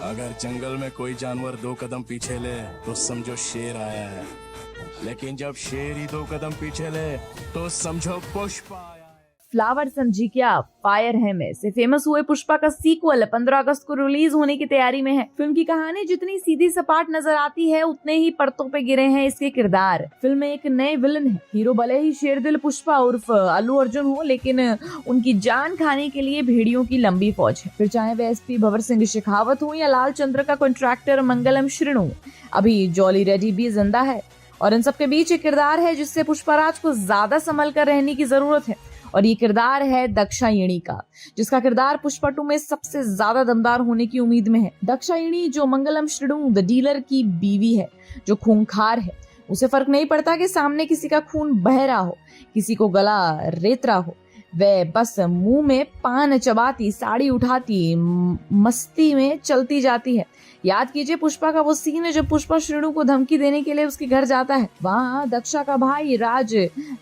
अगर जंगल में कोई जानवर 2 कदम पीछे ले तो समझो शेर आया है, लेकिन जब शेर ही 2 कदम पीछे ले तो समझो पुष्पा आया है। फ्लावर समझी क्या, फायर है में से फेमस हुए पुष्पा का सीक्वल 15 अगस्त को रिलीज होने की तैयारी में है। फिल्म की कहानी जितनी सीधी सपाट नजर आती है उतने ही परतों पे गिरे हैं इसके किरदार। फिल्म में एक नए विलन है। हीरो भले ही शेरदिल पुष्पा उर्फ अल्लू अर्जुन हो, लेकिन उनकी जान खाने के लिए भेड़ियों की लंबी फौज है। फिर चाहे वह एसपी भंवर सिंह शेखावत हो या लाल चंद्र का कॉन्ट्रैक्टर मंगलम श्रीणु, अभी जॉली रेड्डी भी जिंदा है। और इन सबके बीच एक किरदार है जिससे पुष्पराज को ज्यादा संभल कर रहने की जरूरत है, और ये किरदार है दाक्षायणी का, जिसका किरदार पुष्पा 2 में सबसे ज्यादा दमदार होने की उम्मीद में है। दाक्षायणी जो मंगलम श्रीणु द डीलर की बीवी है, जो खूंखार है। उसे फर्क नहीं पड़ता कि सामने किसी का खून बह रहा हो, किसी को गला रेत रहा हो, वह बस मुंह में पान चबाती, साड़ी उठाती, मस्ती में चलती जाती है। याद कीजिए पुष्पा का वो सीन है जब पुष्पा श्रीणु को धमकी देने के लिए उसके घर जाता है। वहाँ दक्षा का भाई राज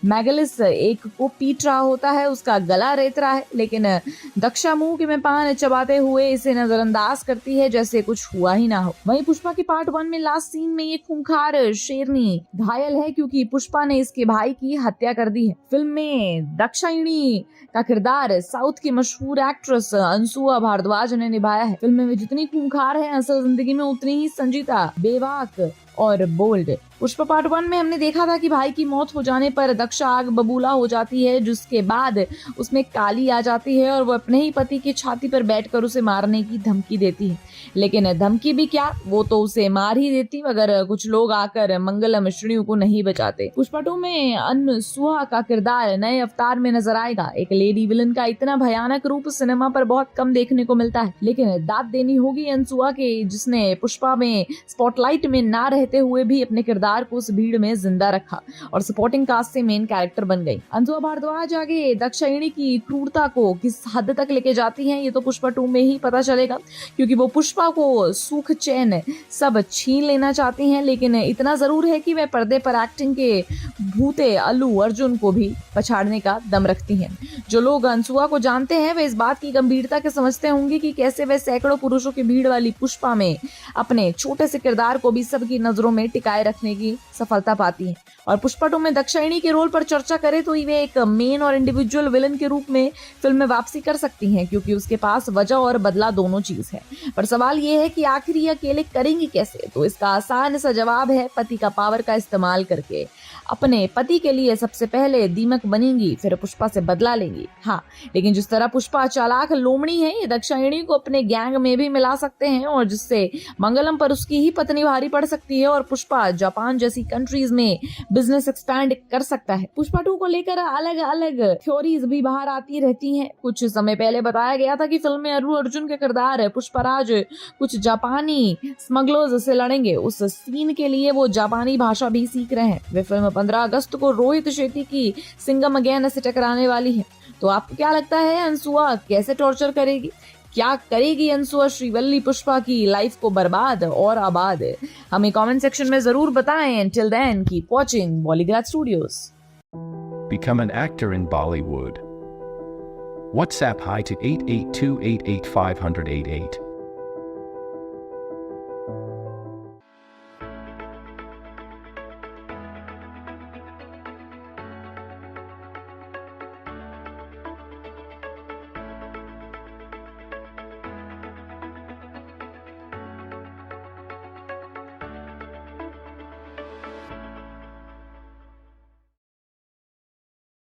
मैगलिस एक को पीट रहा होता है, उसका गला रेत रहा है, लेकिन दक्षा मुंह में पान चबाते हुए इसे नजरअंदाज करती है जैसे कुछ हुआ ही ना हो। वहीं पुष्पा के पार्ट 1 में लास्ट सीन में ये खूंखार शेरनी घायल है क्योंकि पुष्पा ने इसके भाई की हत्या कर दी है। फिल्म में दाक्षायणी का किरदार साउथ की मशहूर एक्ट्रेस अंशुआ भारद्वाज ने निभाया है। फिल्म में जितनी खूंखार है असल जिंदगी में उतनी ही संजीदा, बेबाक और बोल्ड। पुष्पा पार्ट 1 में हमने देखा था कि भाई की मौत हो जाने पर दक्षा आग बबूला हो जाती है, जिसके बाद उसमें काली आ जाती है और वो अपने ही पति की छाती पर बैठकर उसे मारने की धमकी देती है। लेकिन धमकी भी क्या, वो तो उसे मार ही देती मगर कुछ लोग आकर मंगलम श्रीणु को नहीं बचाते। पुष्पा 2 में अनसुआ का किरदार नए अवतार में नजर आएगा। एक लेडी विलन का इतना भयानक रूप सिनेमा पर बहुत कम देखने को मिलता है, लेकिन दाद देनी होगी अनसुआ के, जिसने पुष्पा में स्पॉटलाइट में ना रहते हुए भी अपने किरदार को उस भीड़ में जिंदा रखा और सपोर्टिंग कास्ट से मेन कैरेक्टर बन गई। अंशुआ भारद्वाज आगे दाक्षायणी की क्रूरता को किस हद तक लेके जाती हैं ये तो पुष्पा 2 में ही पता चलेगा, क्योंकि वो पुष्पा को सुख चैन सब छीन लेना चाहती हैं, लेकिन इतना जरूर है कि वे पर्दे पर एक्टिंग के भूते अल्लू अर्जुन को भी पछाड़ने का दम रखती हैं। जो लोग अंशुआ को जानते हैं वे इस बात की गंभीरता के समझते होंगे कि कैसे वे सैकड़ों पुरुषों की भीड़ वाली पुष्पा में अपने छोटे से किरदार को भी सबकी नजरों में टिकाए रखने की सफलता पाती है। और पुष्पा 2 में दाक्षायणी के रोल पर चर्चा करें तो वे एक मेन और इंडिविजुअल विलन के रूप में फिल्म में वापसी कर सकती हैं, क्योंकि उसके पास वजह और बदला दोनों चीज है। पर सवाल ये है कि आखिर ये अकेले करेंगी कैसे, तो इसका आसान सा जवाब है पति का पावर का इस्तेमाल करके। अपने पति के लिए सबसे पहले दीमक बनेंगी, फिर पुष्पा से बदला लेंगी। हाँ, लेकिन जिस तरह पुष्पा चालाक लोमड़ी है, ये दाक्षायणी को अपने गैंग में भी मिला सकते हैं, और जिससे मंगलम पर उसकी ही पत्नी भारी पड़ सकती है और पुष्पा जापान जैसी कंट्रीज में बिजनेस एक्सपैंड कर सकता है। पुष्पा 2 को लेकर अलग अलग थ्योरीज भी बाहर आती रहती हैं। कुछ समय पहले बताया गया था कि फिल्म में अल्लू अर्जुन के किरदार पुष्पराज कुछ जापानी स्मगलर्स से लड़ेंगे। उस सीन के लिए वो जापानी भाषा भी सीख रहे हैं। वे फिल्म 15 अगस्त को रोहित शेट्टी की सिंघम अगेन से टकराने वाली है। तो आपको क्या लगता है अंशुआ कैसे टॉर्चर करेगी? क्या करेगी अंशुआ श्रीवल्ली पुष्पा की लाइफ को बर्बाद और आबाद? हमें कमेंट सेक्शन में जरूर बताएं। Till then, keep watching Bollygrad Studios. Become an actor in Bollywood. WhatsApp hi to 8828850088.